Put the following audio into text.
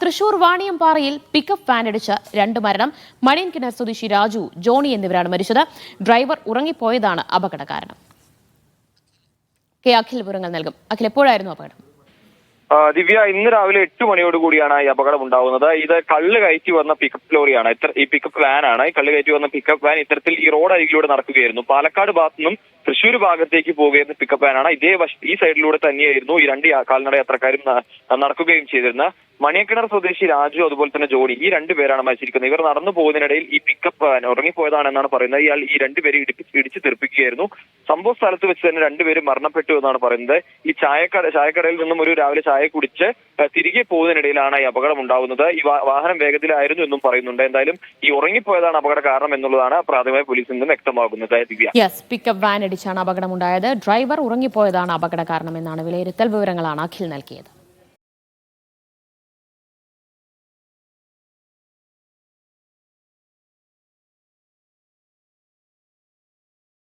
Thrissur വാണിയമ്പാറയിൽ pickup വാനിടിച്ച് 2 മരണം. മണിയൻകിണർ സ്വദേശി Raju, Johnny എന്നിവരാണ് മരിച്ചത്. ഡ്രൈവർ ഉറങ്ങിപ്പോയതാണ് അപകട കാരണം. അഖിൽ വിവരങ്ങൾ നൽകും. അഖിൽ, എപ്പോഴായിരുന്നു അപകടം? ദിവ്യ, ഇന്ന് രാവിലെ 8 മണിയോട് കൂടിയാണ് ഈ അപകടം ഉണ്ടാവുന്നത്. ഇത് കള്ള് കയറ്റി വന്ന പിക്കപ്പ് ലോറിയാണ്, ഈ പിക്കപ്പ് വാനാണ്. ഈ കള്ള് കയറ്റി വന്ന പിക്കപ്പ് വാൻ ഇത്തരത്തിൽ ഈ റോഡ് അരികിലൂടെ നടക്കുകയായിരുന്നു. പാലക്കാട് ഭാഗത്തു നിന്നും തൃശ്ശൂർ ഭാഗത്തേക്ക് പോകുന്ന പിക്കപ്പ് വാനാണ്. ഈ സൈഡിലൂടെ തന്നെയായിരുന്നു ഈ 2 കാൽനട യാത്രക്കാരും നടക്കുകയും ചെയ്തിരുന്ന. മണിയക്കിണർ സ്വദേശി രാജു, അതുപോലെ തന്നെ ജോണി, ഈ 2 പേരാണ് മരിച്ചിരിക്കുന്നത്. ഇവർ നടന്നു പോകുന്നതിനിടയിൽ ഈ പിക്കപ്പ് വാൻ ഉറങ്ങിപ്പോയതാണെന്നാണ് പറയുന്നത്. ഇയാൾ ഈ 2 പേരെ ഇടിച്ച് തെറിപ്പിക്കുകയായിരുന്നു. സംഭവ സ്ഥലത്ത് വെച്ച് തന്നെ 2 പേരും മരണപ്പെട്ടു എന്നാണ് പറയുന്നത്. ഈ ചായക്കടയിൽ നിന്നും രാവിലെ ചായ കുടിച്ച് തിരികെ പോകുന്നതിനിടയിലാണ് ഈ അപകടം ഉണ്ടാവുന്നത്. ഈ വാഹനം വേഗത്തിലായിരുന്നു എന്നും പറയുന്നുണ്ട്. എന്തായാലും ഈ ഉറങ്ങിപ്പോയതാണ് അപകട കാരണം എന്നുള്ളതാണ് പ്രാഥമിക പോലീസിൽ നിന്നും വ്യക്തമാകുന്നത്. ദിവ്യ, പിക്കപ്പ് വാൻ ഇടിച്ചാണ് അപകടമുണ്ടായത്. ഡ്രൈവർ ഉറങ്ങിപ്പോയതാണ് അപകട കാരണമെന്നാണ് വിലയിരുത്തൽ. വിവരങ്ങളാണ് അഖിൽ നൽകിയത്.